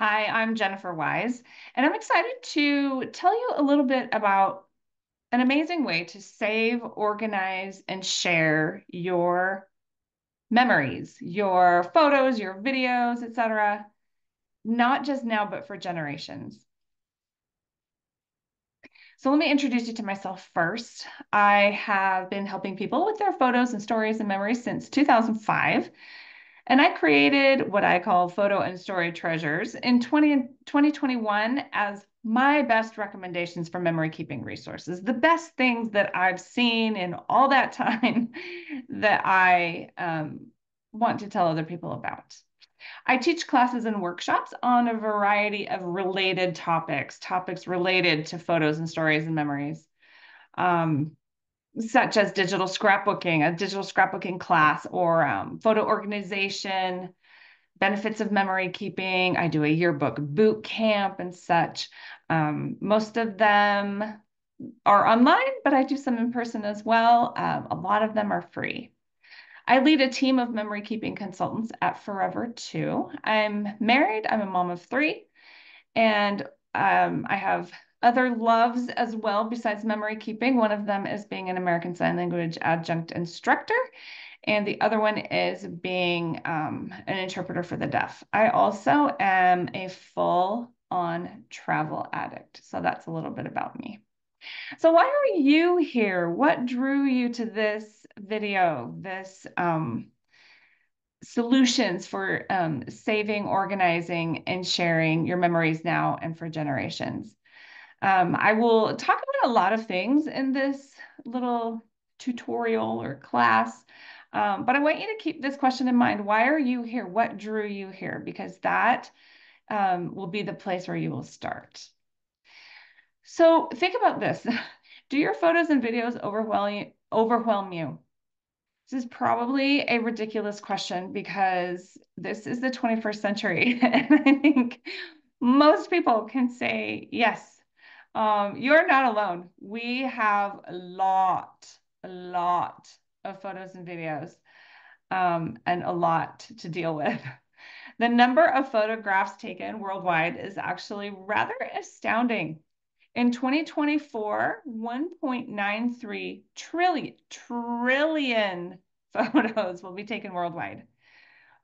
Hi, I'm Jennifer Wise, and I'm excited to tell you a little bit about an amazing way to save, organize, and share your memories, your photos, your videos, etc., not just now, but for generations. So let me introduce you to myself first. I have been helping people with their photos and stories and memories since 2005. And I created what I call photo and story treasures in 2021 as my best recommendations for memory keeping resources, the best things that I've seen in all that time that I want to tell other people about. I teach classes and workshops on a variety of related topics, topics related to photos and stories and memories. Um, Such as digital scrapbooking, a digital scrapbooking class, or photo organization, benefits of memory keeping. I do a yearbook boot camp and such. Most of them are online, but I do some in person as well. A lot of them are free. I lead a team of memory keeping consultants at Forever 2. I'm married, I'm a mom of three, and I have other loves as well besides memory keeping. One of them is being an American Sign Language adjunct instructor, and the other one is being an interpreter for the deaf. I also am a full-on travel addict. So that's a little bit about me. So why are you here? What drew you to this video, this solutions for saving, organizing, and sharing your memories now and for generations? I will talk about a lot of things in this little tutorial or class, but I want you to keep this question in mind. Why are you here? What drew you here? Because that will be the place where you will start. So think about this. Do your photos and videos overwhelm you? This is probably a ridiculous question because this is the 21st century. And I think most people can say yes. You're not alone. We have a lot of photos and videos, and a lot to deal with. The number of photographs taken worldwide is actually rather astounding. In 2024, 1.93 trillion photos will be taken worldwide.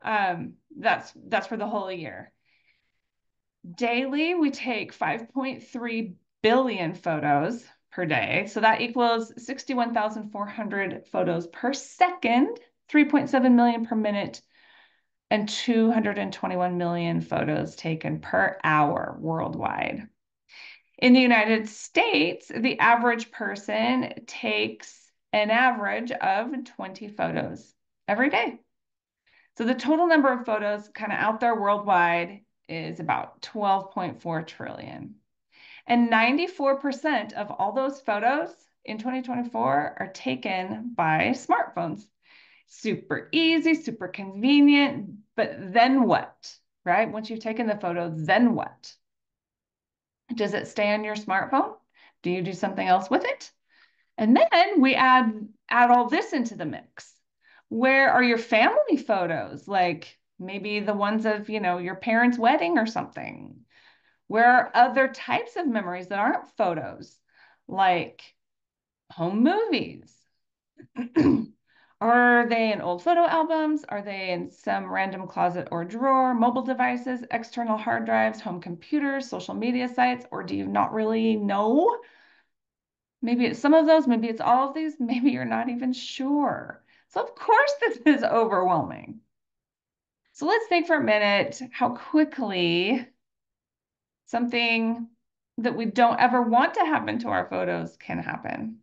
That's for the whole year. Daily, we take 5.3 billion photos per day. So that equals 61,400 photos per second, 3.7 million per minute, and 221 million photos taken per hour worldwide. In the United States, the average person takes an average of 20 photos every day. So the total number of photos kind of out there worldwide is about 12.4 trillion. And 94% of all those photos in 2024 are taken by smartphones. Super easy, super convenient, but then what, right? Once you've taken the photo, then what? Does it stay on your smartphone? Do you do something else with it? And then we add all this into the mix. Where are your family photos? Like maybe the ones of, your parents' wedding or something. Where are other types of memories that aren't photos, like home movies? Are they in old photo albums? Are they in some random closet or drawer, mobile devices, external hard drives, home computers, social media sites, or do you not really know? Maybe it's some of those, maybe it's all of these, maybe you're not even sure. So of course this is overwhelming. So let's think for a minute how quickly something that we don't ever want to happen to our photos can happen.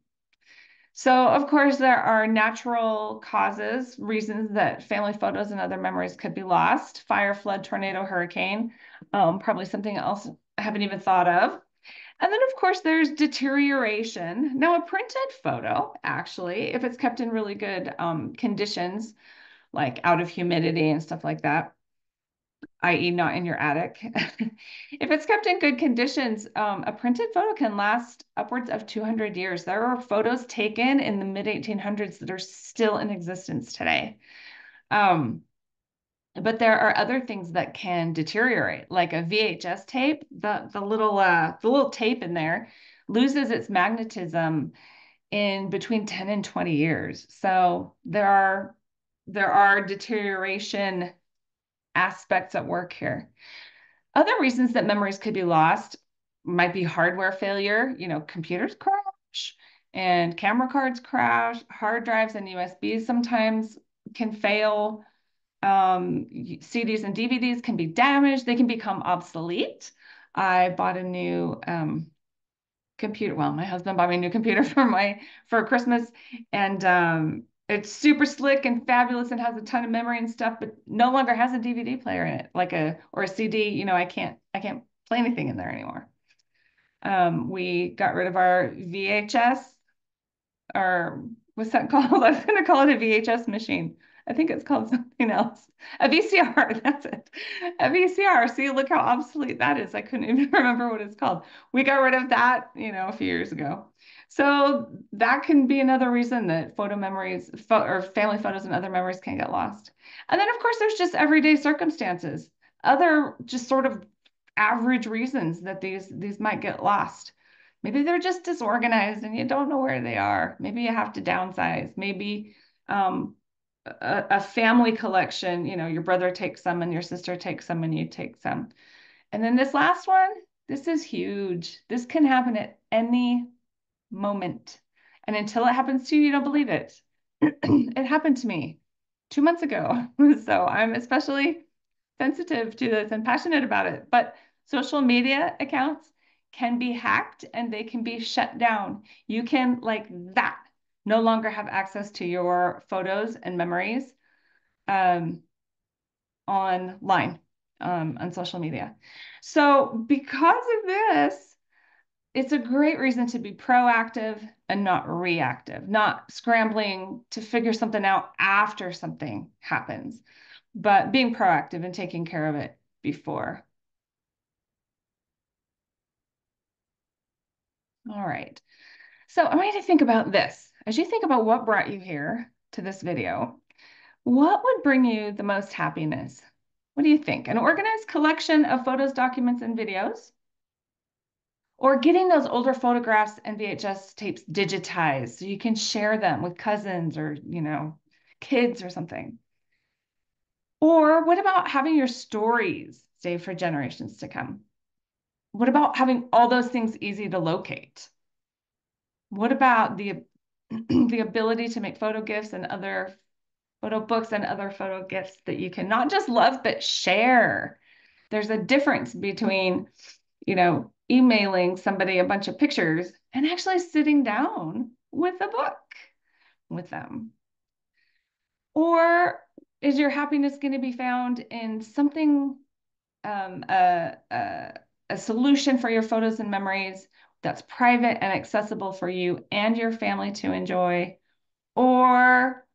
So, of course, there are natural causes, reasons that family photos and other memories could be lost. Fire, flood, tornado, hurricane, probably something else I haven't even thought of. And then, of course, there's deterioration. Now, a printed photo, actually, if it's kept in really good conditions, like out of humidity and stuff like that, i.e. not in your attic. If it's kept in good conditions, a printed photo can last upwards of 200 years. There are photos taken in the mid 1800s that are still in existence today. Um, But there are other things that can deteriorate, like a VHS tape. The little tape in there loses its magnetism in between 10 and 20 years. So there are deterioration aspects at work here. Other reasons that memories could be lost might be hardware failure. Computers crash and camera cards crash, hard drives and USBs sometimes can fail. CDs and DVDs can be damaged, they can become obsolete. I bought a new computer. Well, my husband bought me a new computer for Christmas, and it's super slick and fabulous and has a ton of memory and stuff, but no longer has a DVD player in it, or a CD. I can't play anything in there anymore. We got rid of our VHS, or what's that called? I was going to call it a VHS machine. I think it's called something else. A VCR, that's it. A VCR. See, look how obsolete that is. I couldn't even remember what it's called. We got rid of that, a few years ago. So that can be another reason that photo memories or family photos and other memories can get lost. And then, of course, there's just everyday circumstances, other just sort of average reasons that these might get lost. Maybe they're just disorganized and you don't know where they are. Maybe you have to downsize. Maybe a family collection, your brother takes some and your sister takes some and you take some. And then this last one, this is huge. This can happen at any moment. And until it happens to you, you don't believe it. It happened to me 2 months ago. So I'm especially sensitive to this and passionate about it. But social media accounts can be hacked and they can be shut down. You can, like that, no longer have access to your photos and memories um, online, on social media. So because of this, it's a great reason to be proactive and not reactive, not scrambling to figure something out after something happens, but being proactive and taking care of it before. All right. So I want you to think about this. As you think about what brought you here to this video, what would bring you the most happiness? What do you think? An organized collection of photos, documents, and videos? Or getting those older photographs and VHS tapes digitized so you can share them with cousins or, kids or something? Or what about having your stories saved for generations to come? What about having all those things easy to locate? What about the the ability to make photo gifts and other photo books and other photo gifts that you can not just love but share? There's a difference between, emailing somebody a bunch of pictures and actually sitting down with a book with them. Or is your happiness going to be found in something, um, a, a, a solution for your photos and memories that's private and accessible for you and your family to enjoy? Or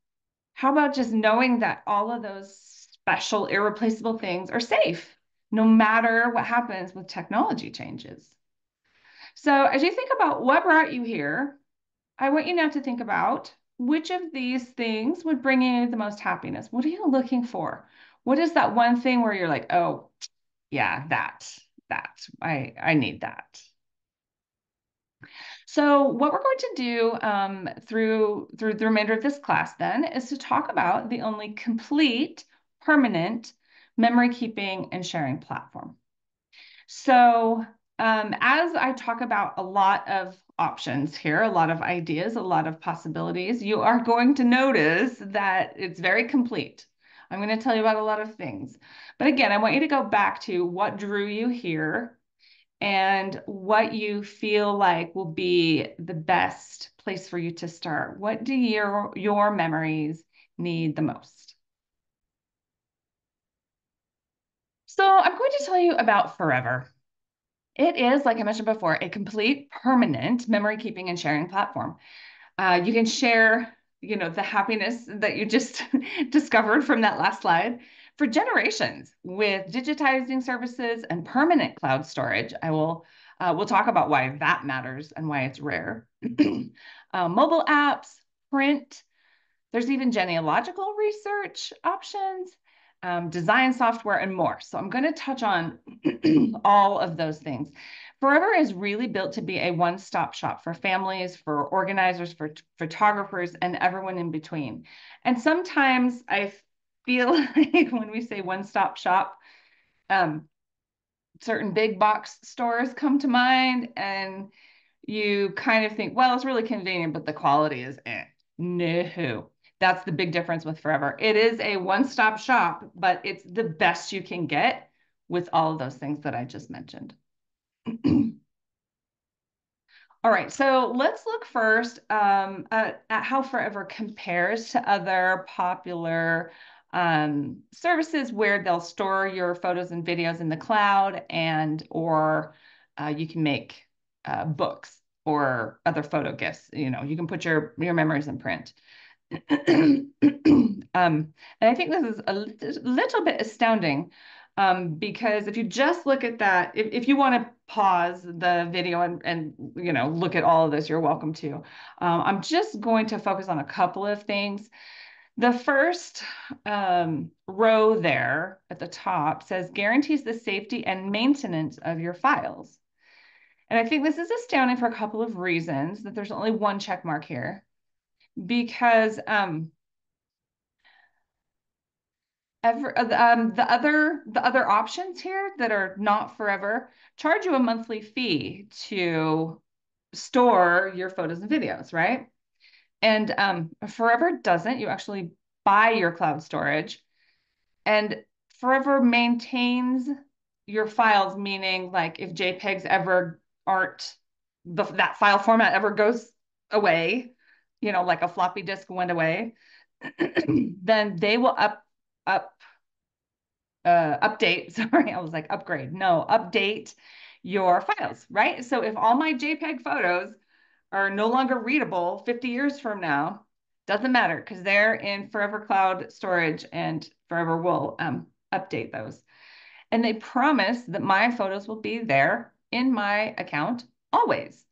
how about just knowing that all of those special, irreplaceable things are safe, no matter what happens with technology changes? So as you think about what brought you here, I want you now to think about which of these things would bring you the most happiness. What are you looking for? What is that one thing where you're like, oh, yeah, I need that. So what we're going to do through the remainder of this class then is to talk about the only complete, permanent memory keeping and sharing platform. So as I talk about a lot of options here, a lot of ideas, a lot of possibilities, you are going to notice that it's very complete. I'm going to tell you about a lot of things. But again, I want you to go back to what drew you here and what you feel like will be the best place for you to start. What do your memories need the most? So I'm going to tell you about Forever. It is, like I mentioned before, a complete permanent memory keeping and sharing platform. You can share, the happiness that you just discovered from that last slide for generations with digitizing services and permanent cloud storage. We'll talk about why that matters and why it's rare. Mobile apps, print, there's even genealogical research options, design software, and more. So I'm going to touch on all of those things. Forever is really built to be a one-stop shop for families, for organizers, for photographers, and everyone in between. And sometimes I feel like when we say one-stop shop, certain big box stores come to mind, and you kind of think, well, it's really convenient, but the quality is eh. No, that's the big difference with Forever. It is a one-stop shop, but it's the best you can get with all of those things that I just mentioned. All right, so let's look first at how Forever compares to other popular services where they'll store your photos and videos in the cloud, and or you can make books or other photo gifts. You know, you can put your memories in print. And I think this is a little bit astounding, because if you just look at that, if you want to pause the video and you know, look at all of this, you're welcome to. I'm just going to focus on a couple of things. The first row there at the top says guarantees the safety and maintenance of your files. And I think this is astounding for a couple of reasons, that there's only one check mark here, because the other options here that are not Forever charge you a monthly fee to store your photos and videos, right? And Forever doesn't. You actually buy your cloud storage, and Forever maintains your files, meaning like if JPEGs ever aren't that file format ever goes away, you know, like a floppy disk went away, then they will update, sorry, I was like upgrade, no, update your files, right? So if all my JPEG photos are no longer readable 50 years from now, doesn't matter, because they're in Forever Cloud storage, and Forever will update those. And they promise that my photos will be there in my account always.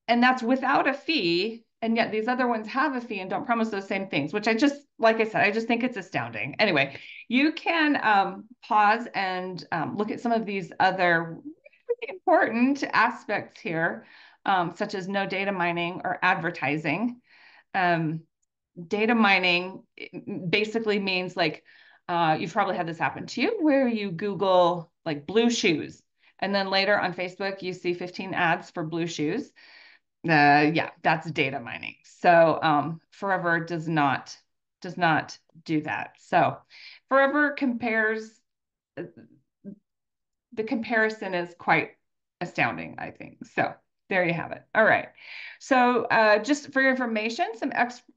And that's without a fee. And yet these other ones have a fee and don't promise those same things, which I just, like I said, I just think it's astounding. Anyway, you can pause and look at some of these other really important aspects here, such as no data mining or advertising. Um, Data mining basically means like, you've probably had this happen to you, where you Google like blue shoes, and then later on Facebook, you see 15 ads for blue shoes. Yeah, that's data mining. So Forever does not do that. So Forever compares, the comparison is quite astounding, I think. So there you have it. All right. So just for your information, some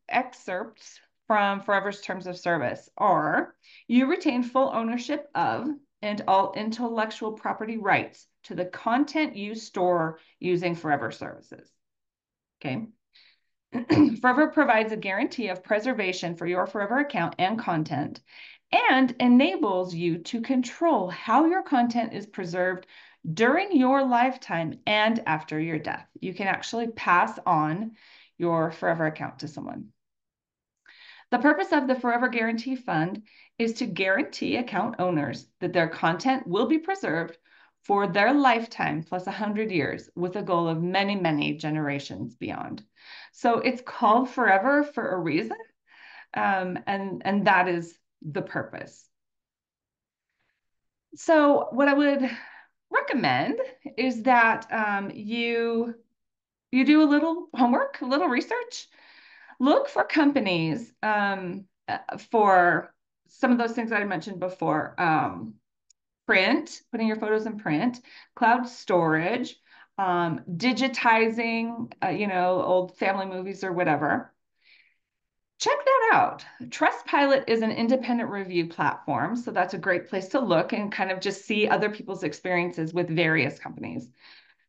excerpts from Forever's terms of service are: you retain full ownership of and all intellectual property rights to the content you store using Forever services. Okay. Forever provides a guarantee of preservation for your Forever account and content, and enables you to control how your content is preserved during your lifetime and after your death. You can actually pass on your Forever account to someone. The purpose of the Forever Guarantee Fund is to guarantee account owners that their content will be preserved for their lifetime plus 100 years, with a goal of many, many generations beyond. So it's called Forever for a reason, and that is the purpose. So what I would recommend is that you do a little homework, a little research. Look for companies for some of those things that I mentioned before. Print, putting your photos in print, cloud storage, digitizing, you know, old family movies or whatever. Check that out. Trustpilot is an independent review platform, so that's a great place to look and kind of just see other people's experiences with various companies.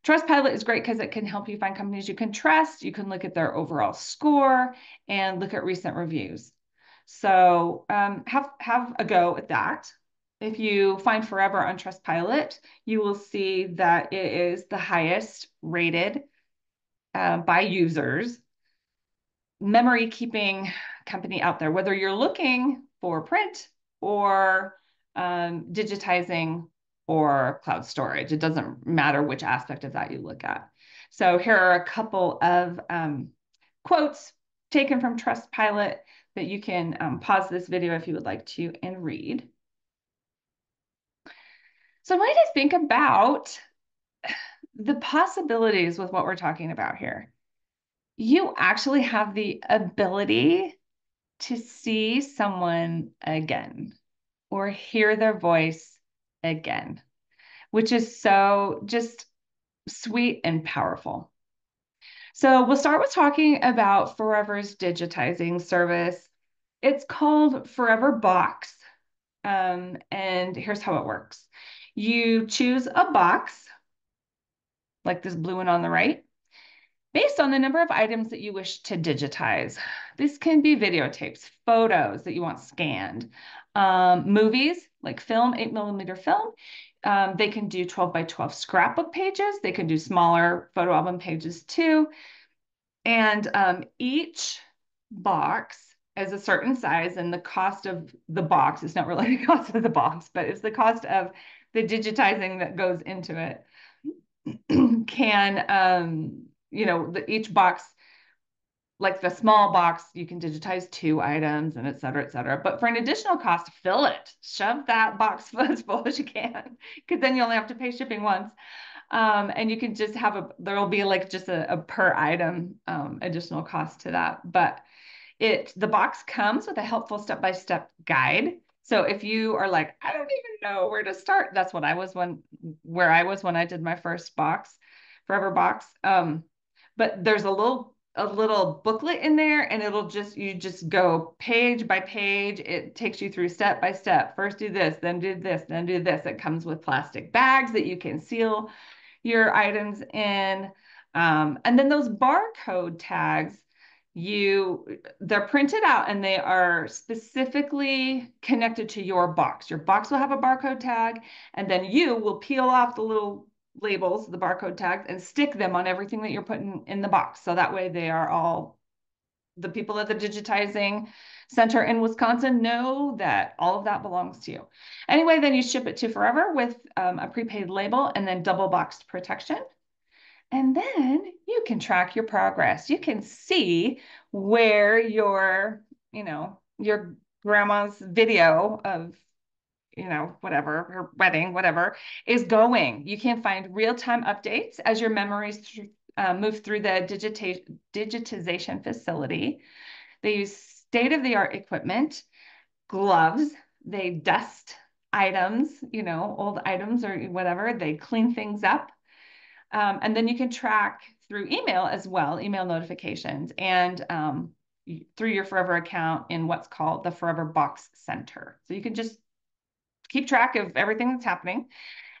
Trustpilot is great because it can help you find companies you can trust. You can look at their overall score and look at recent reviews. So have a go at that. If you find Forever on Trustpilot, you will see that it is the highest rated by users memory keeping company out there. Whether you're looking for print or digitizing or cloud storage. It doesn't matter which aspect of that you look at. So here are a couple of quotes taken from Trustpilot that you can pause this video if you would like to and read. So I want you to think about the possibilities with what we're talking about here. You actually have the ability to see someone again or hear their voice again, which is so just sweet and powerful. So we'll start with talking about Forever's digitizing service. It's called Forever Box. And here's how it works. You choose a box, like this blue one on the right, based on the number of items that you wish to digitize. This can be videotapes, photos that you want scanned, movies like film, 8mm film. They can do 12 by 12 scrapbook pages. They can do smaller photo album pages too. And each box is a certain size, and the cost of the box is not really the cost of the box, but it's the cost of the digitizing that goes into it. Can each box, like the small box, you can digitize 2 items and et cetera, et cetera. But for an additional cost, fill it. Shove that box as full as you can, because then you only have to pay shipping once. And you can just have there'll be like just a per item additional cost to that. But the box comes with a helpful step-by-step guide. So if you are like, I don't even know where to start, that's where I was when I did my first box, Forever Box. But there's a little booklet in there, and you just go page by page. It takes you through step by step. First do this, then do this, then do this. It comes with plastic bags that you can seal your items in. And then those barcode tags, they're printed out and they are specifically connected to your box. Your box will have a barcode tag, and then you will peel off the little labels, the barcode tags, and stick them on everything that you're putting in the box. So that way the people at the digitizing center in Wisconsin know that all of that belongs to you. Anyway, then you ship it to Forever with a prepaid label and then double boxed protection. And then you can track your progress. You can see where your grandma's video of, whatever, her wedding, whatever, is going. You can find real-time updates as your memories move through the digitization facility. They use state-of-the-art equipment, gloves, they dust items, old items or whatever. They clean things up. And then you can track through email as well, email notifications, and through your Forever account in what's called the Forever Box Center. So you can just keep track of everything that's happening.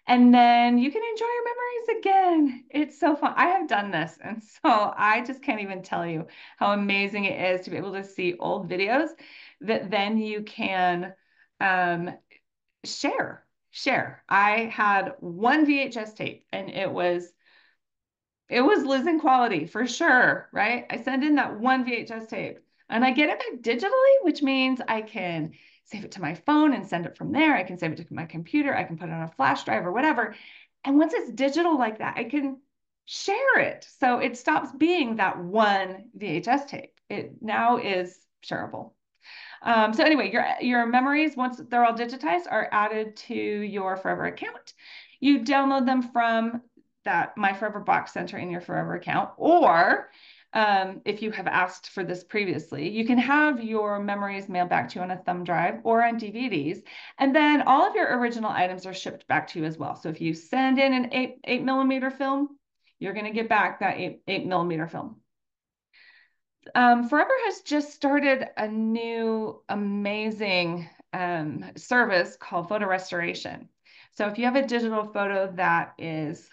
And then you can enjoy your memories again. It's so fun. I have done this. And so I just can't even tell you how amazing it is to be able to see old videos that then you can share. I had one VHS tape, and it was losing quality for sure, right? I send in that one VHS tape and I get it back digitally, which means I can save it to my phone and send it from there. I can save it to my computer. I can put it on a flash drive or whatever. And once it's digital like that, I can share it. So it stops being that one VHS tape. It now is shareable. So anyway, your memories, once they're all digitized, are added to your Forever account. You download them from that My Forever Box Center in your Forever account, or if you have asked for this previously, you can have your memories mailed back to you on a thumb drive or on DVDs, and then all of your original items are shipped back to you as well. So if you send in an 8mm film, you're going to get back that 8mm film. Forever has just started a new amazing service called photo restoration. So if you have a digital photo that is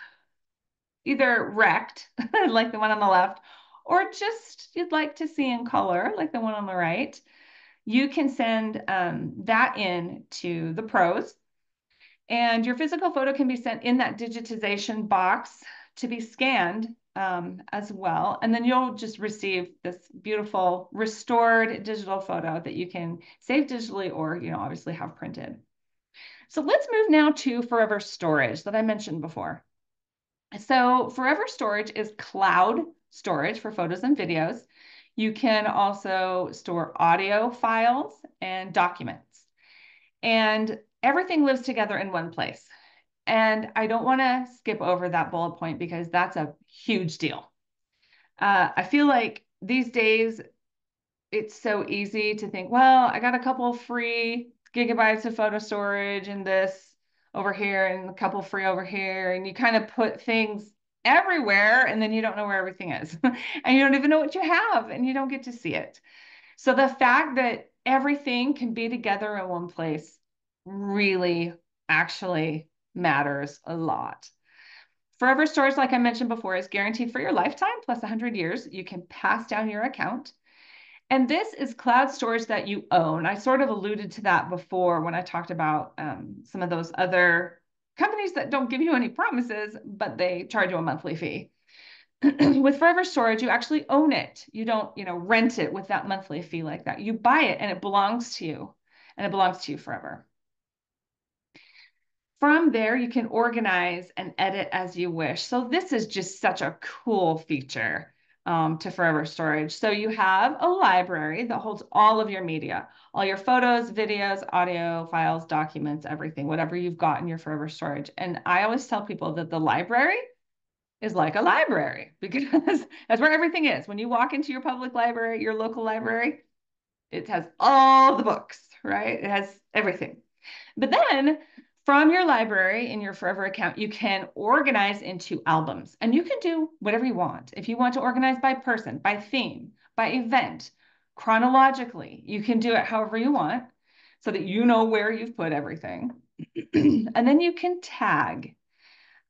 either wrecked, like the one on the left, or just you'd like to see in color, like the one on the right, you can send that in to the pros. And your physical photo can be sent in that digitization box to be scanned as well. And then you'll just receive this beautiful restored digital photo that you can save digitally or, obviously have printed. So let's move now to forever storage that I mentioned before. So forever storage is cloud storage for photos and videos. You can also store audio files and documents. And everything lives together in one place. And I don't want to skip over that bullet point because that's a huge deal. I feel like these days it's so easy to think, well, I got a couple free gigabytes of photo storage and this over here and a couple free over here. And you kind of put things everywhere and then you don't know where everything is. And you don't even know what you have and you don't get to see it. So the fact that everything can be together in one place really actually matters a lot. Forever storage, like I mentioned before, is guaranteed for your lifetime plus 100 years. You can pass down your account. And this is cloud storage that you own. I sort of alluded to that before when I talked about some of those other companies that don't give you any promises, but they charge you a monthly fee. With forever storage, you actually own it. You don't, rent it with that monthly fee like that. You buy it and it belongs to you, and it belongs to you forever. From there, you can organize and edit as you wish. So this is just such a cool feature to forever storage. So you have a library that holds all of your media, all your photos, videos, audio, files, documents, everything, whatever you've got in your forever storage. And I always tell people that the library is like a library because that's where everything is. When you walk into your public library, your local library, it has all the books, right? It has everything. But then from your library in your Forever account, you can organize into albums and you can do whatever you want. If you want to organize by person, by theme, by event, chronologically, you can do it however you want so that you know where you've put everything. And then you can tag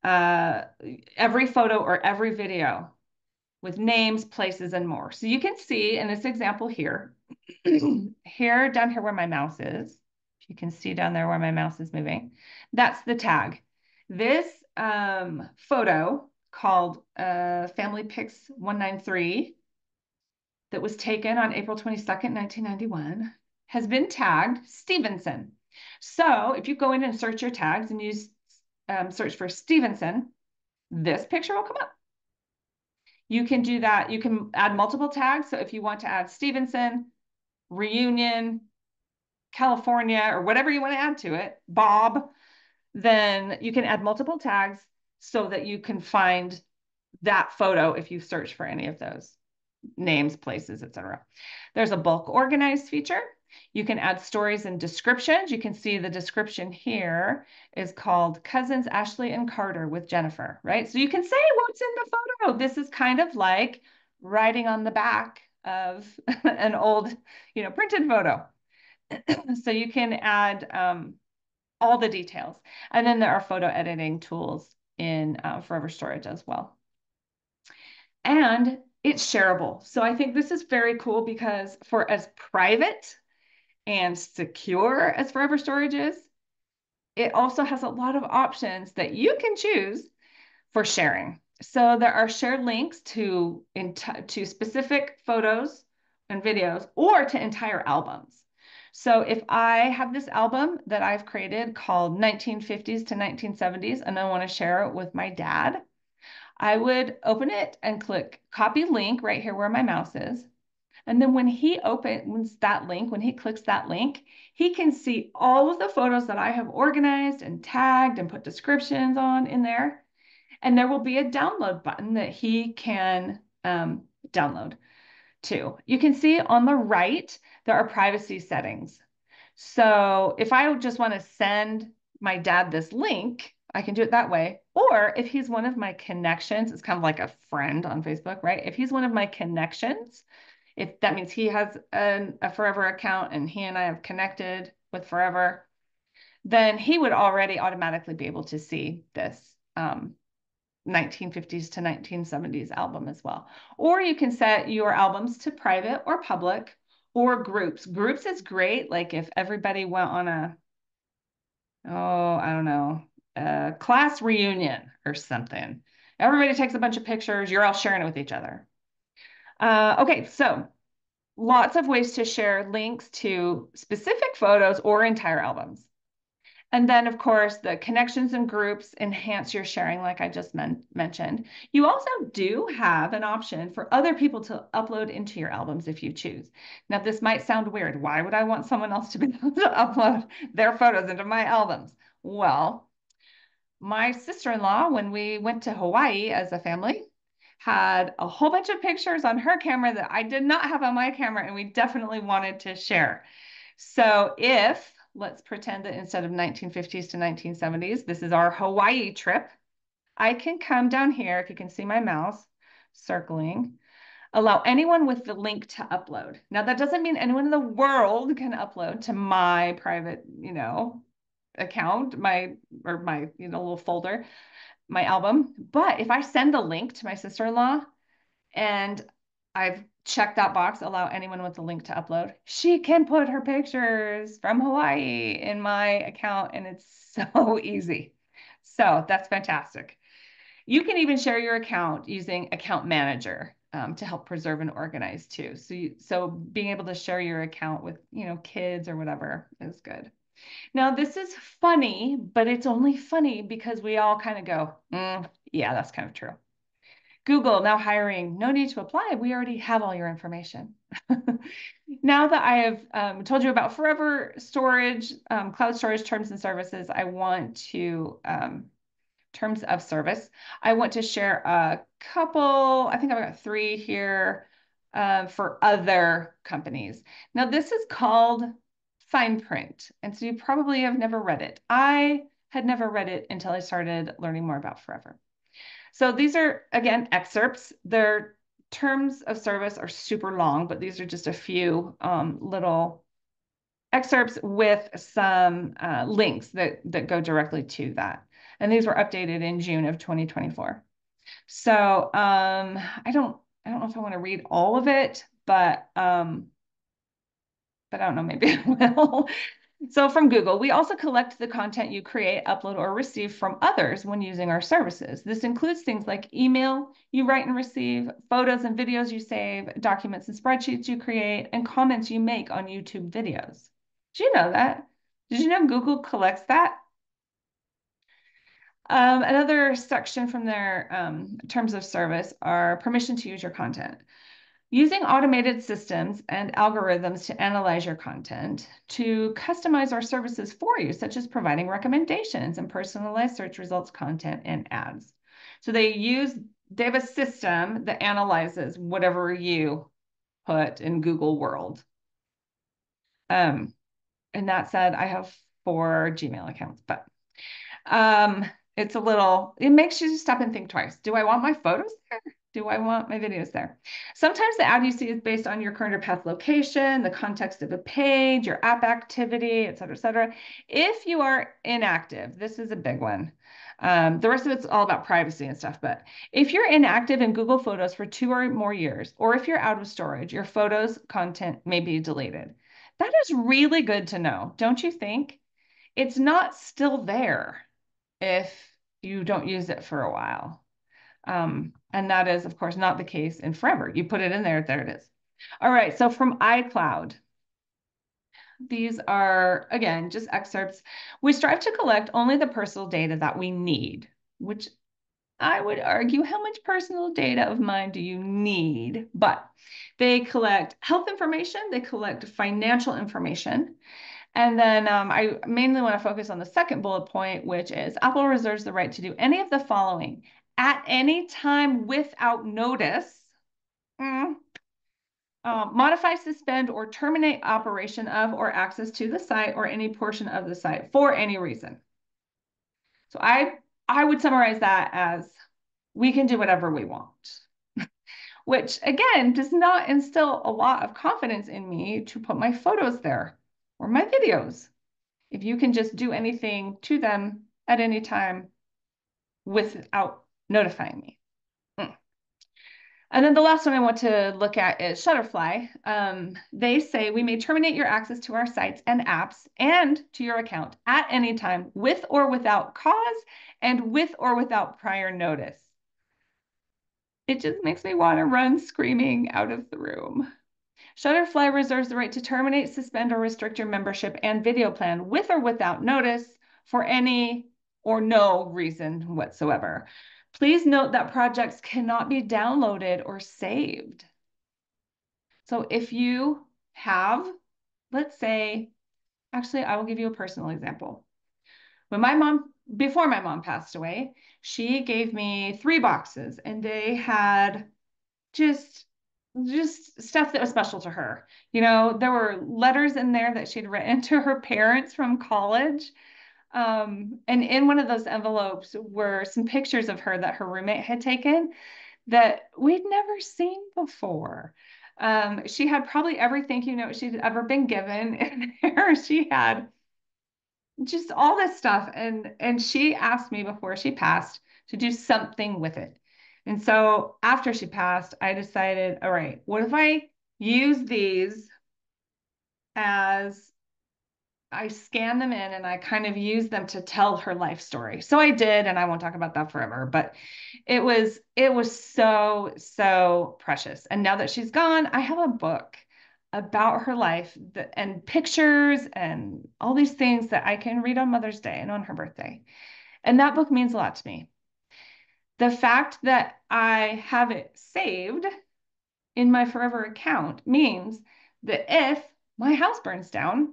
every photo or every video with names, places, and more. So you can see in this example here, down here where my mouse is, if you can see down there where my mouse is moving, that's the tag. This photo called Family Pics 193 that was taken on April 22nd, 1991, has been tagged Stevenson. So if you go in and search your tags and use search for Stevenson, this picture will come up. You can do that. You can add multiple tags. So if you want to add Stevenson, reunion, California, or whatever you want to add to it, Bob, then you can add multiple tags so that you can find that photo if you search for any of those names, places, etc. There's a bulk organized feature. You can add stories and descriptions. You can see the description here is called Cousins Ashley and Carter with Jennifer, right? So you can say what's in the photo. This is kind of like writing on the back of an old, printed photo. So you can add all the details. And then there are photo editing tools in Forever Storage as well. And it's shareable. So I think this is very cool because for as private and secure as Forever Storage is, it also has a lot of options that you can choose for sharing. So there are shared links to specific photos and videos or to entire albums. So if I have this album that I've created called 1950s to 1970s, and I want to share it with my dad, I would open it and click copy link right here where my mouse is. And then when he opens that link, when he clicks that link, he can see all of the photos that I have organized and tagged and put descriptions on in there. And there will be a download button that he can download too. You can see on the right, there are privacy settings. So if I just want to send my dad this link, I can do it that way. Or if he's one of my connections, it's kind of like a friend on Facebook, right? If he's one of my connections, if that means he has a Forever account and he and I have connected with Forever, then he would already automatically be able to see this 1950s to 1970s album as well. Or you can set your albums to private or public or groups. Groups is great. Like if everybody went on I don't know, a class reunion or something, Everybody takes a bunch of pictures. You're all sharing it with each other. Okay, so lots of ways to share links to specific photos or entire albums. And then, of course, the connections and groups enhance your sharing, like I just mentioned. You also do have an option for other people to upload into your albums if you choose. Now, this might sound weird. Why would I want someone else to be able to upload their photos into my albums? Well, my sister-in-law, when we went to Hawaii as a family, had a whole bunch of pictures on her camera that I did not have on my camera, and we definitely wanted to share. So if, let's pretend that instead of 1950s to 1970s, this is our Hawaii trip, I can come down here, if you can see my mouse circling, allow anyone with the link to upload. Now, that doesn't mean anyone in the world can upload to my private, account, my little folder, my album. But if I send the link to my sister-in-law and I've checked that box, allow anyone with the link to upload, she can put her pictures from Hawaii in my account, and it's so easy. So that's fantastic. You can even share your account using Account Manager to help preserve and organize too. So being able to share your account with, kids or whatever is good. Now, this is funny, but it's only funny because we all kind of go, yeah, that's kind of true. Google now hiring, no need to apply. We already have all your information. Now that I have told you about forever storage, cloud storage terms and services, I want to, terms of service, I want to share a couple, I think I've got 3 here for other companies. Now, this is called fine print. And so you probably have never read it. I had never read it until I started learning more about Forever. So these are, again, excerpts. Their terms of service are super long, but these are just a few little excerpts with some links that go directly to that. And these were updated in June of 2024. So I don't know if I want to read all of it, but I don't know, maybe I will. So from Google, we also collect the content you create, upload, or receive from others when using our services. This includes things like email you write and receive, photos and videos you save, documents and spreadsheets you create, and comments you make on YouTube videos. Did you know that? Did you know Google collects that? Another section from their terms of service are permission to use your content. Using automated systems and algorithms to analyze your content, to customize our services for you, such as providing recommendations and personalized search results, content, and ads. So they have a system that analyzes whatever you put in Google World. And that said, I have 4 Gmail accounts, but it makes you stop and think twice. Do I want my photos there? Do I want my videos there? Sometimes the ad you see is based on your current or past location, the context of a page, your app activity, et cetera, et cetera. If you are inactive, this is a big one. The rest of it's all about privacy and stuff. But if you're inactive in Google Photos for 2 or more years, or if you're out of storage, your photos content may be deleted. That is really good to know, don't you think? It's not still there if you don't use it for a while. And that is, of course, not the case in Forever. You put it in there, there it is. All right, so from iCloud, these are, again, just excerpts. We strive to collect only the personal data that we need, which I would argue, how much personal data of mine do you need? But they collect health information, they collect financial information, and then I mainly want to focus on the second bullet point, which is Apple reserves the right to do any of the following at any time without notice. Modify, suspend, or terminate operation of or access to the site or any portion of the site for any reason. So I would summarize that as we can do whatever we want, which again does not instill a lot of confidence in me to put my photos there or my videos. If you can just do anything to them at any time without notifying me. And then the last one I want to look at is Shutterfly. They say we may terminate your access to our sites and apps and to your account at any time with or without cause and with or without prior notice. It just makes me want to run screaming out of the room. Shutterfly reserves the right to terminate, suspend, or restrict your membership and video plan with or without notice for any or no reason whatsoever. Please note that projects cannot be downloaded or saved. So if you have, let's say, actually, I will give you a personal example. Before my mom passed away, she gave me 3 boxes and they had just stuff that was special to her. There were letters in there that she'd written to her parents from college. And in one of those envelopes were some pictures of her that her roommate had taken that we'd never seen before. She had probably every thank you note she'd ever been given in there. She had just all this stuff. And she asked me before she passed to do something with it. And so after she passed, I decided, all right, what if I use these as I scan them in and I kind of use them to tell her life story. So I did, and I won't talk about that forever, but it was so precious. And now that she's gone, I have a book about her life and pictures and all these things that I can read on Mother's Day and on her birthday. And that book means a lot to me. The fact that I have it saved in my forever account means that if my house burns down,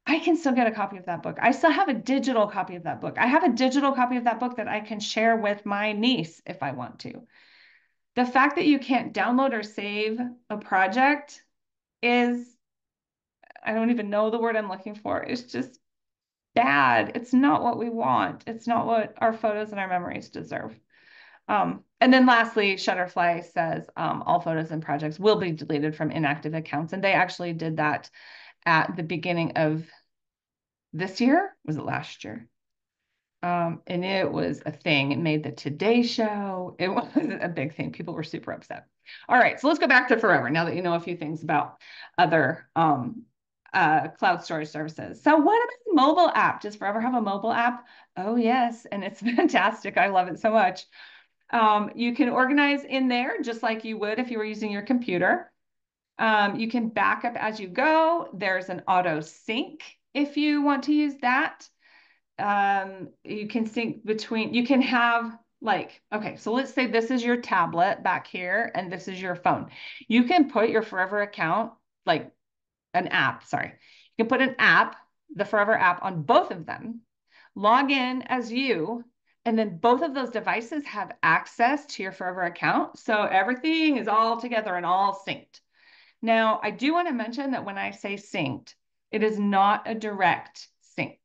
I can still get a copy of that book. I still have a digital copy of that book. I have a digital copy of that book that I can share with my niece if I want to. The fact that you can't download or save a project is, I don't even know the word I'm looking for. It's just bad. It's not what we want. It's not what our photos and our memories deserve. And then lastly, Shutterfly says all photos and projects will be deleted from inactive accounts. And they actually did that at the beginning of this year. Was it last year? And it was a thing. It made the Today Show. It was a big thing. People were super upset. All right, so let's go back to Forever now that you know a few things about other cloud storage services. So what about the mobile app? Does Forever have a mobile app? Oh, yes, and it's fantastic. I love it so much. You can organize in there just like you would if you were using your computer. You can back up as you go. There's an auto sync if you want to use that. You can sync between, you can have okay, so let's say this is your tablet back here and this is your phone. You can put your Forever account, like an app, sorry. You can put an app, the Forever app on both of them, log in as you, and then both of those devices have access to your Forever account. So everything is all together and all synced. Now, I do want to mention that when I say synced, it is not a direct sync.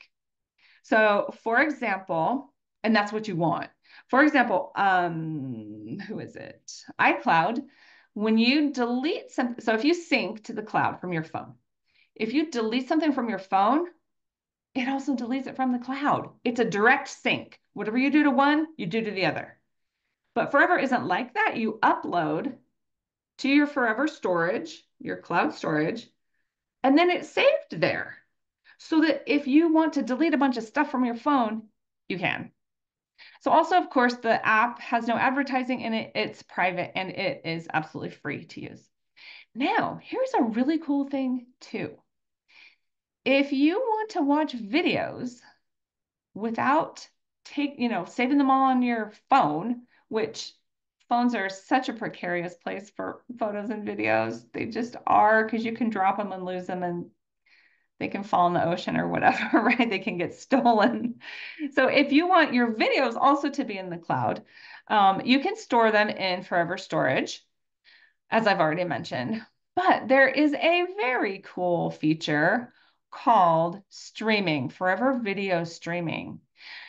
So for example, and that's what you want. For example, who is it? iCloud, when you delete something, so if you sync to the cloud from your phone, if you delete something from your phone, it also deletes it from the cloud. It's a direct sync. Whatever you do to one, you do to the other. But Forever isn't like that. You upload to your Forever storage, your cloud storage, and then it's saved there. So that if you want to delete a bunch of stuff from your phone, you can. So also, of course, the app has no advertising in it. It's private and it is absolutely free to use. Now, here's a really cool thing too. If you want to watch videos without saving them all on your phone, which phones are such a precarious place for photos and videos. They just are, because you can drop them and lose them and they can fall in the ocean or whatever, right? They can get stolen. So if you want your videos also to be in the cloud, you can store them in Forever Storage, as I've already mentioned. But there is a very cool feature called streaming, Forever Video Streaming.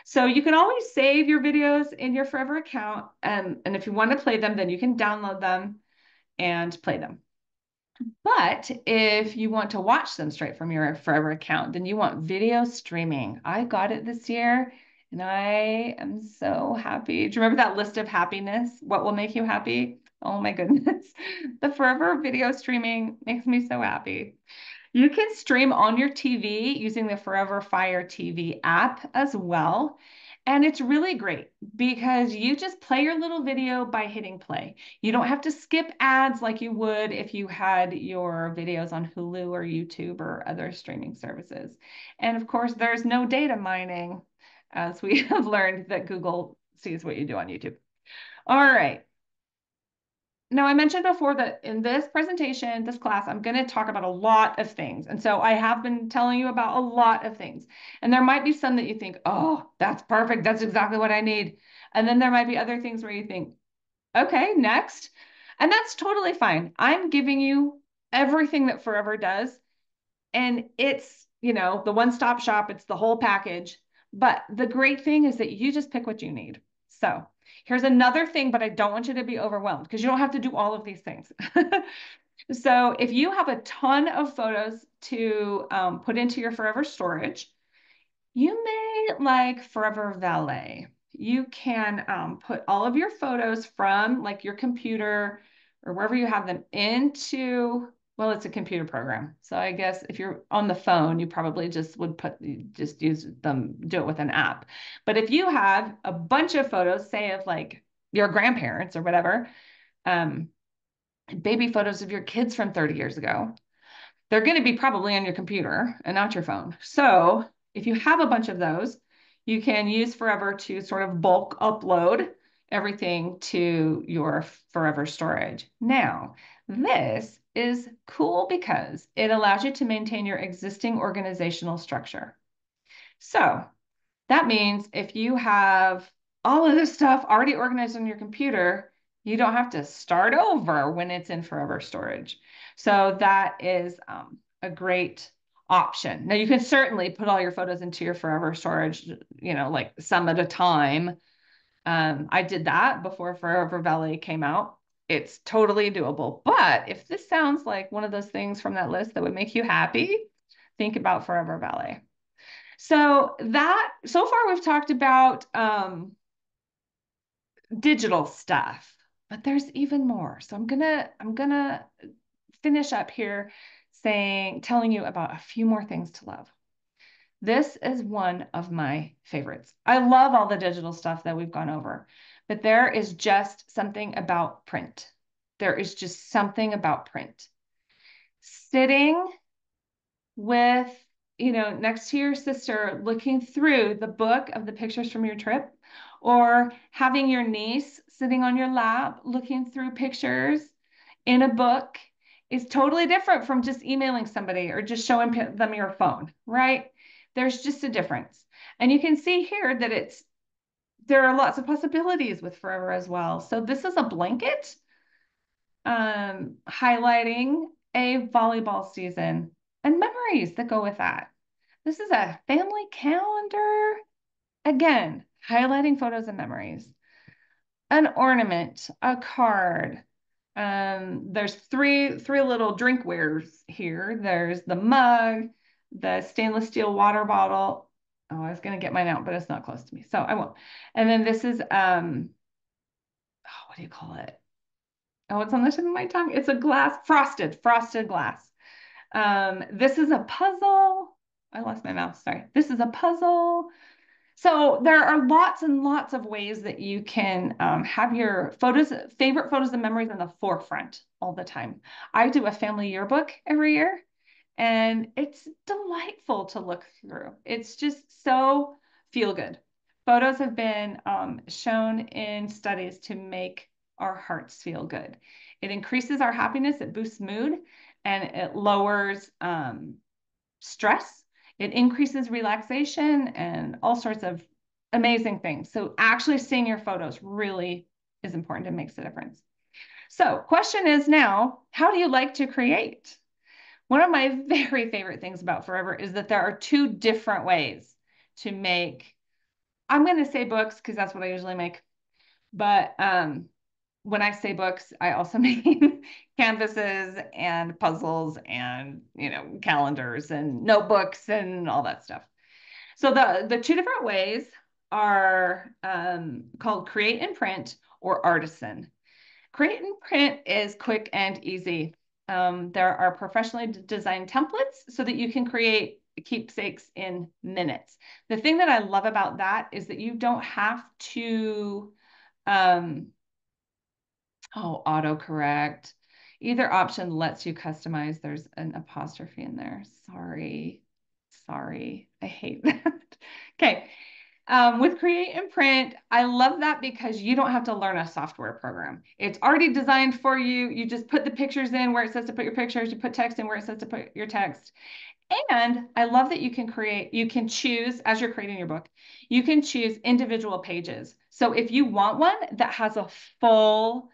So you can always save your videos in your Forever account. And if you want to play them, then you can download them and play them. But if you want to watch them straight from your Forever account, then you want video streaming. I got it this year and I am so happy. Do you remember that list of happiness? What will make you happy? Oh my goodness. The Forever video streaming makes me so happy. You can stream on your TV using the Forever Fire TV app as well. And it's really great because you just play your little video by hitting play. You don't have to skip ads like you would if you had your videos on Hulu or YouTube or other streaming services. And of course, there's no data mining, as we have learned that Google sees what you do on YouTube. All right. Now, I mentioned before that in this presentation, this class, I'm going to talk about a lot of things. And so I have been telling you about a lot of things. And there might be some that you think, oh, that's perfect. That's exactly what I need. And then there might be other things where you think, okay, next. And that's totally fine. I'm giving you everything that Forever does. And it's, the one-stop shop. It's the whole package. But the great thing is that you just pick what you need. So here's another thing, but I don't want you to be overwhelmed because you don't have to do all of these things. So if you have a ton of photos to put into your Forever storage, you may like Forever Valet. You can put all of your photos from like your computer or wherever you have them into, well, it's a computer program. So I guess if you're on the phone, you probably just would just use them, do it with an app. But if you have a bunch of photos, say of like your grandparents or whatever, um, baby photos of your kids from 30 years ago, they're going to be probably on your computer and not your phone. So if you have a bunch of those, you can use Forever to sort of bulk upload everything to your Forever storage. Now, this is cool because it allows you to maintain your existing organizational structure. So that means if you have all of this stuff already organized on your computer, you don't have to start over when it's in Forever storage. So that is a great option. Now you can certainly put all your photos into your Forever storage, like some at a time. I did that before Forever Valley came out. It's totally doable. But if this sounds like one of those things from that list that would make you happy, think about Forever Valley. So far we've talked about digital stuff, but there's even more. So I'm gonna finish up here telling you about a few more things to love. This is one of my favorites. I love all the digital stuff that we've gone over, but there is just something about print. There is just something about print. Sitting with, next to your sister, looking through the book of the pictures from your trip, or having your niece sitting on your lap, looking through pictures in a book is totally different from just emailing somebody or just showing them your phone, right? There's just a difference. And you can see here that there are lots of possibilities with Forever as well. So this is a blanket highlighting a volleyball season and memories that go with that. This is a family calendar. Again, highlighting photos and memories. An ornament, a card. There's three little drinkwares here. There's the mug, the stainless steel water bottle. Oh, I was gonna get mine out, but it's not close to me, so I won't. And then this is what do you call it? Oh, it's on the tip of my tongue. It's a glass, frosted glass. This is a puzzle. I lost my mouse, sorry. This is a puzzle. So there are lots and lots of ways that you can have your favorite photos and memories in the forefront all the time. I do a family yearbook every year, and it's delightful to look through. It's just so feel good. Photos have been shown in studies to make our hearts feel good. It increases our happiness, it boosts mood, and it lowers stress. It increases relaxation and all sorts of amazing things. So actually seeing your photos really is important and makes a difference. So question is now, how do you like to create? One of my very favorite things about Forever is that there are two different ways to make, I'm going to say books because that's what I usually make. But when I say books, I also mean canvases and puzzles and, calendars and notebooks and all that stuff. So the two different ways are called Create and Print or Artisan. Create and Print is quick and easy. There are professionally designed templates so that you can create keepsakes in minutes. The thing that I love about that is that you don't have to, um, oh, autocorrect. Either option lets you customize. There's an apostrophe in there. Sorry. Sorry. I hate that. Okay. With Create and Print, I love that because you don't have to learn a software program. It's already designed for you. You just put the pictures in where it says to put your pictures. You put text in where it says to put your text. And I love that you can choose, as you're creating your book, you can choose individual pages. So if you want one that has a full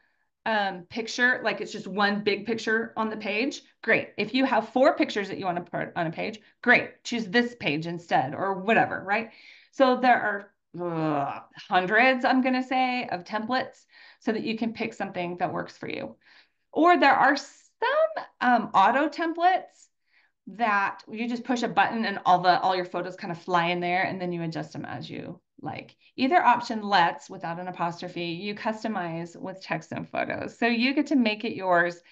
picture, like it's just one big picture on the page, great. If you have 4 pictures that you want to put on a page, great. Choose this page instead or whatever, right? So there are hundreds, I'm going to say, of templates so that you can pick something that works for you. Or there are some auto templates that you just push a button and all your photos kind of fly in there, and then you adjust them as you like. Either option lets, without an apostrophe, you customize with text and photos. So you get to make it yours,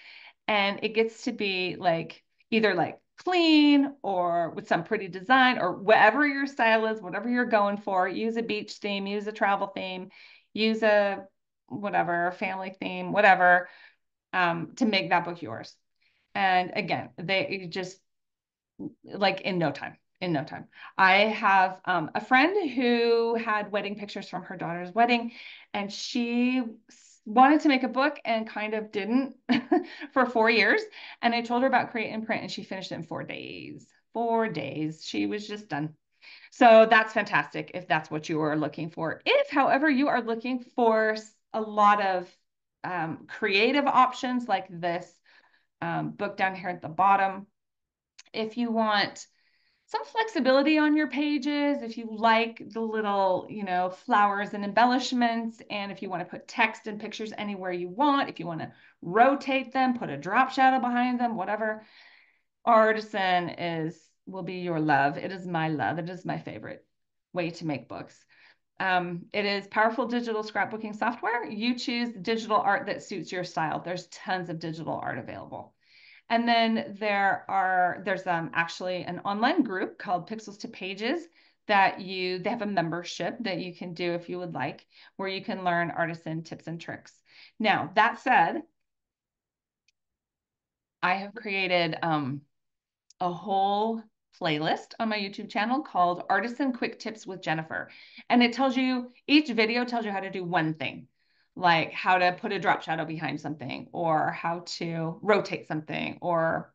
and it gets to be like either like clean or with some pretty design or whatever your style is, whatever you're going for. Use a beach theme, use a travel theme, use a whatever, family theme, whatever, to make that book yours. And again, they just like in no time. In no time. I have a friend who had wedding pictures from her daughter's wedding, and she wanted to make a book and kind of didn't for 4 years. And I told her about Create and Print, and she finished it in 4 days. 4 days. She was just done. So that's fantastic if that's what you are looking for. If, however, you are looking for a lot of creative options like this book down here at the bottom, if you want some flexibility on your pages, if you like the little, flowers and embellishments, and if you want to put text and pictures anywhere you want, if you want to rotate them, put a drop shadow behind them, whatever, Artisan will be your love. It is my love. It is my favorite way to make books. It is powerful digital scrapbooking software. You choose the digital art that suits your style. There's tons of digital art available. And then there's actually an online group called Pixels to Pages they have a membership that you can do if you would like, where you can learn artisan tips and tricks. Now, that said, I have created a whole playlist on my YouTube channel called Artisan Quick Tips with Jennifer. And each video tells you how to do one thing, like how to put a drop shadow behind something, or how to rotate something, or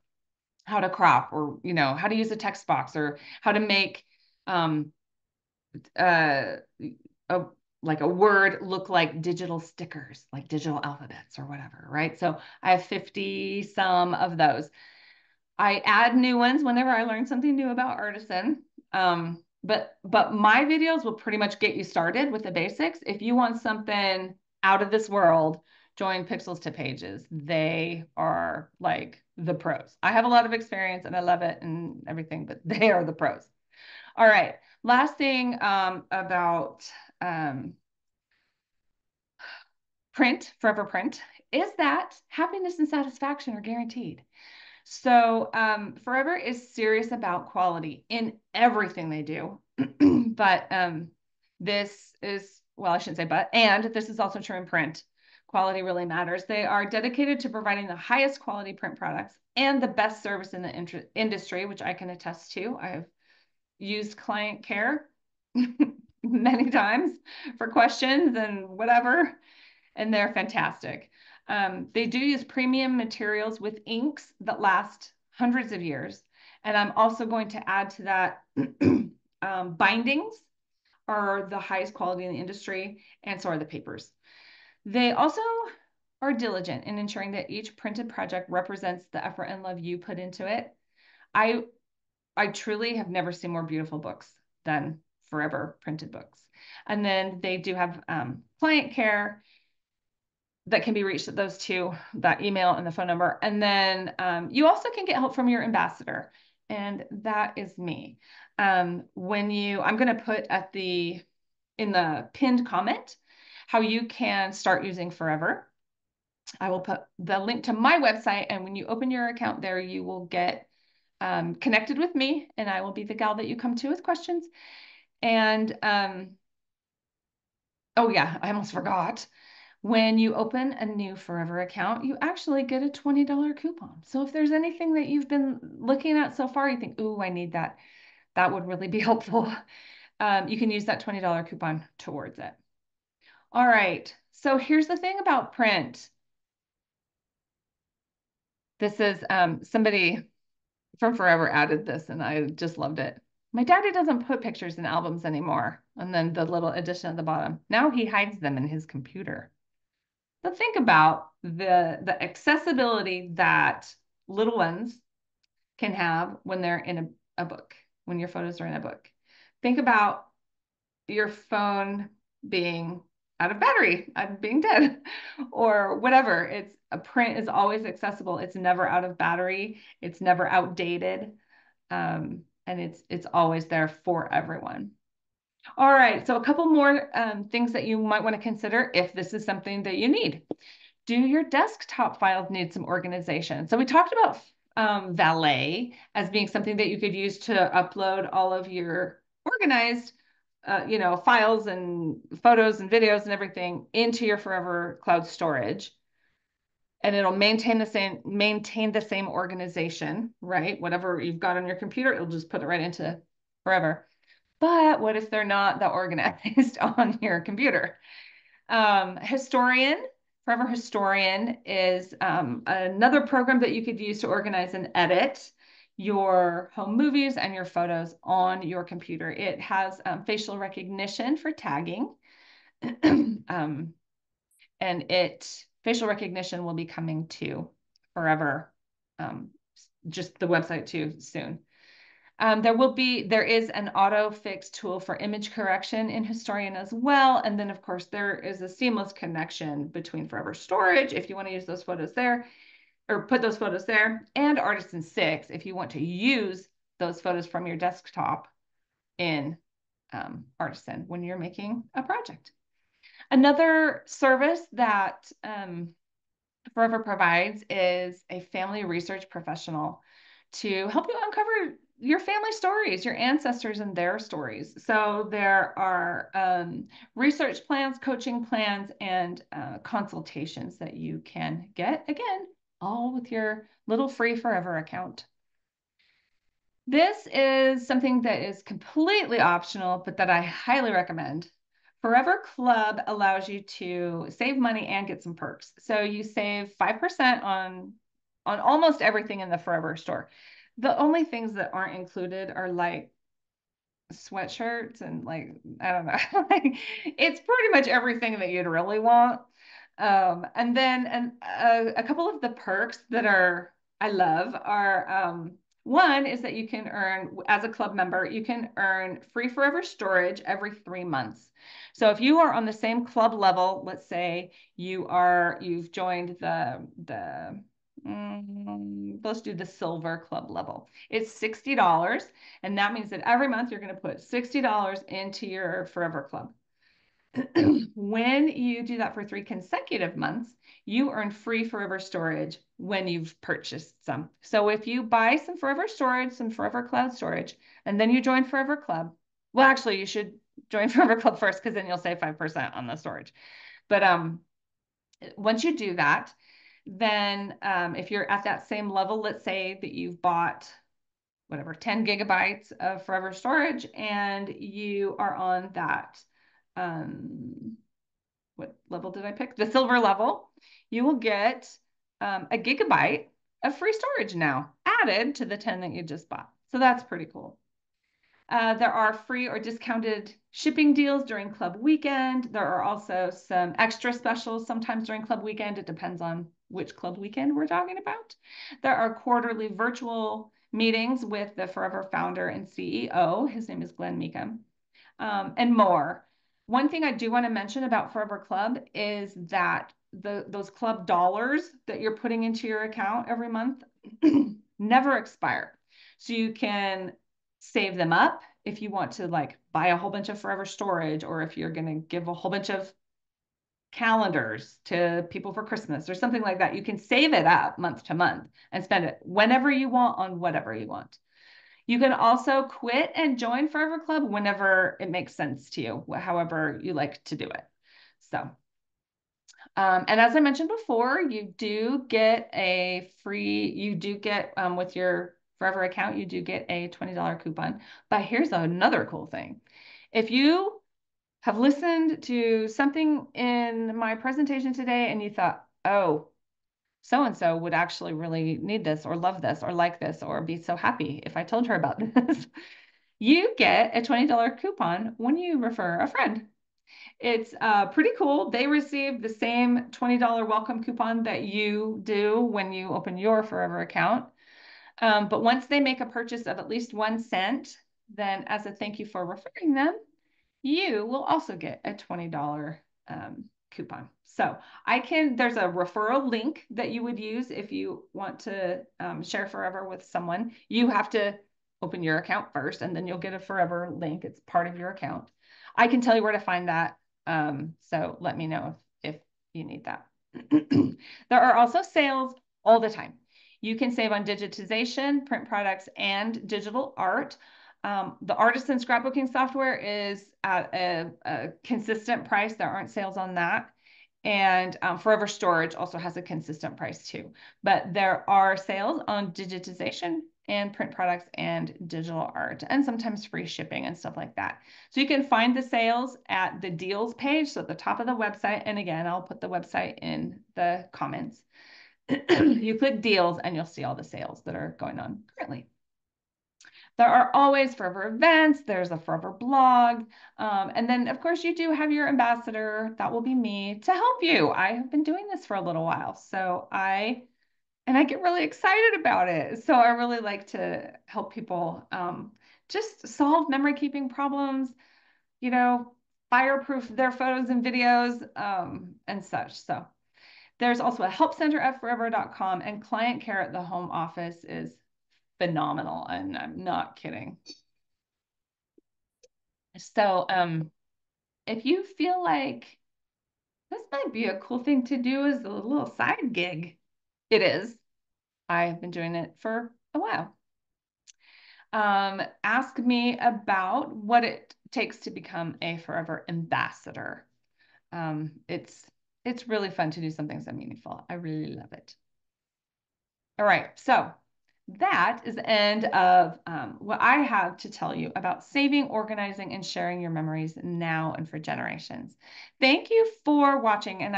how to crop, or how to use a text box, or how to make uh, a like a word look like digital stickers, like digital alphabets or whatever, right? So I have 50 some of those. I add new ones whenever I learn something new about Artisan. But my videos will pretty much get you started with the basics. If you want something out of this world, join Pixels to Pages. They are like the pros. I have a lot of experience and I love it and everything, but they are the pros. All right. Last thing about print, forever print, is that happiness and satisfaction are guaranteed. So Forever is serious about quality in everything they do. But this is, well, I shouldn't say but, and this is also true in print. Quality really matters. They are dedicated to providing the highest quality print products and the best service in the industry, which I can attest to. I have used client care many times for questions and whatever, and they're fantastic. They do use premium materials with inks that last hundreds of years. And I'm also going to add to that bindings are the highest quality in the industry, and so are the papers. They also are diligent in ensuring that each printed project represents the effort and love you put into it. I truly have never seen more beautiful books than Forever printed books. And then they do have client care that can be reached at those two, that email and the phone number. And then you also can get help from your ambassador, and that is me. I'm going to put in the pinned comment how you can start using Forever. I will put the link to my website, and when you open your account there, you will get connected with me, and I will be the gal that you come to with questions. And oh yeah, I almost forgot. When you open a new Forever account, you actually get a $20 coupon. So if there's anything that you've been looking at so far, you think, ooh, I need that, that would really be helpful. You can use that $20 coupon towards it. All right. So here's the thing about print. This is somebody from Forever added this, and I just loved it. My daddy doesn't put pictures in albums anymore. And then the little addition at the bottom. Now he hides them in his computer. But think about the accessibility that little ones can have when they're in a book, when your photos are in a book. Think about your phone being out of battery, being dead, or whatever. It's a print is always accessible. It's never out of battery. It's never outdated, and it's always there for everyone. All right, so a couple more things that you might want to consider if this is something that you need. Do your desktop files need some organization? So we talked about Valet as being something that you could use to upload all of your organized, files and photos and videos and everything into your Forever Cloud storage. And it'll maintain the same organization, right? Whatever you've got on your computer, it'll just put it right into Forever. But what if they're not that organized on your computer? Historian, Forever Historian is another program that you could use to organize and edit your home movies and your photos on your computer. It has facial recognition for tagging. And facial recognition will be coming to Forever, just the website too soon. There is an auto fix tool for image correction in Historian as well. And then of course there is a seamless connection between Forever Storage if you want to use those photos there or put those photos there, and Artisan 6 if you want to use those photos from your desktop in Artisan when you're making a project. Another service that Forever provides is a family research professional to help you uncover your family stories, your ancestors and their stories. So there are research plans, coaching plans, and consultations that you can get, again, all with your little free Forever account. This is something that is completely optional, but that I highly recommend. Forever Club allows you to save money and get some perks. So you save 5% on almost everything in the Forever store. The only things that aren't included are like sweatshirts and like, I don't know, like it's pretty much everything that you'd really want. And then a couple of the perks that I love are one is that you can earn, as a club member, you can earn free Forever storage every 3 months. So if you are on the same club level, let's say you've joined let's do the silver club level. It's $60, and that means that every month you're going to put $60 into your Forever Club. When you do that for 3 consecutive months, you earn free Forever storage when you've purchased some. So if you buy some Forever storage, some Forever Cloud storage, and then you join Forever Club, well, actually, you should join Forever Club first because then you'll save 5% on the storage. But once you do that, then if you're at that same level, let's say that you've bought whatever 10 gigabytes of Forever storage and you are on that what level did I pick? The silver level. You will get a gigabyte of free storage now added to the 10 that you just bought. So that's pretty cool. There are free or discounted shipping deals during club weekend. There are also some extra specials sometimes during club weekend. It depends on which club weekend we're talking about. There are quarterly virtual meetings with the Forever founder and CEO. His name is Glenn Meekum, and more. One thing I do want to mention about Forever Club is that those club dollars that you're putting into your account every month never expire. So you can save them up if you want to like buy a whole bunch of Forever storage, or if you're going to give a whole bunch of calendars to people for Christmas or something like that. You can save it up month to month and spend it whenever you want on whatever you want. You can also quit and join Forever Club whenever it makes sense to you, however you like to do it. So, and as I mentioned before, you do get with your Forever account, you do get a $20 coupon. But here's another cool thing. If you have listened to something in my presentation today and you thought, oh, so and so would actually really need this or love this or like this or be so happy if I told her about this, you get a $20 coupon when you refer a friend. It's pretty cool. They receive the same $20 welcome coupon that you do when you open your Forever account. But once they make a purchase of at least 1 cent, then as a thank you for referring them, you will also get a $20 coupon. So there's a referral link that you would use if you want to share Forever with someone. You have to open your account first, and then you'll get a Forever link. It's part of your account. I can tell you where to find that. So let me know if you need that. There are also sales all the time. You can save on digitization, print products, and digital art. The artisan scrapbooking software is at a consistent price. There aren't sales on that. And Forever Storage also has a consistent price too. But there are sales on digitization and print products and digital art, and sometimes free shipping and stuff like that. So you can find the sales at the deals page, so at the top of the website. And again, I'll put the website in the comments. You click deals and you'll see all the sales that are going on currently. There are always Forever events. There's a Forever blog. And then, of course, you do have your ambassador. That will be me to help you. I have been doing this for a little while. And I get really excited about it. So I really like to help people just solve memory keeping problems, you know, fireproof their photos and videos and such. So there's also a help center at forever.com, and client care at the home office is phenomenal. And I'm not kidding. So if you feel like this might be a cool thing to do as a little side gig, it is. I've been doing it for a while. Ask me about what it takes to become a Forever ambassador. It's really fun to do something so meaningful. I really love it. All right, so that is the end of what I have to tell you about saving, organizing, and sharing your memories now and for generations. Thank you for watching, and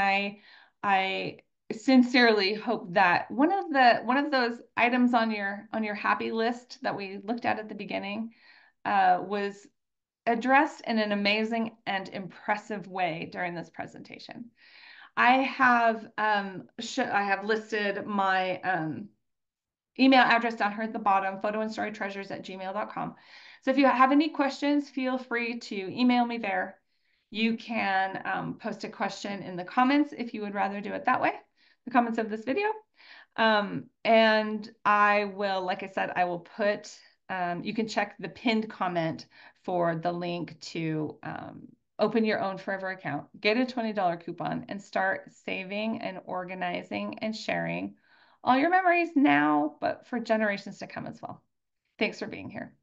I sincerely hope that one of those items on your happy list that we looked at the beginning was addressed in an amazing and impressive way during this presentation. I have listed my email address down here at the bottom, photoandstorytreasures@gmail.com. So if you have any questions, feel free to email me there. You can post a question in the comments if you would rather do it that way, the comments of this video. And I will, like I said, I will put, you can check the pinned comment for the link to open your own Forever account, get a $20 coupon, and start saving and organizing and sharing all your memories now, but for generations to come as well. Thanks for being here.